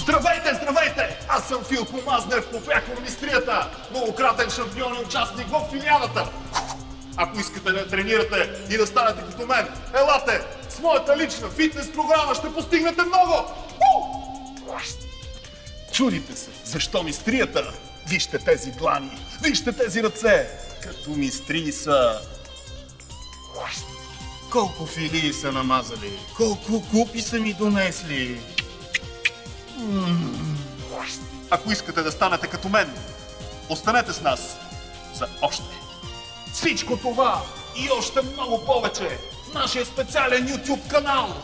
Здравейте, здравейте! Аз съм Филко Мазнев по прякор мистрията, многократен шампион и участник в филиалата. Ако искате да тренирате и да станете като мен, елате! С моята лична фитнес програма ще постигнете много! Чудите се, защо мистрията? Вижте тези длани, вижте тези ръце, като мистрии са. Колко филии са намазали, колко купи са ми донесли. Ако искате да станете като мен, останете с нас за още. Всичко това и още много повече в нашия специален YouTube канал.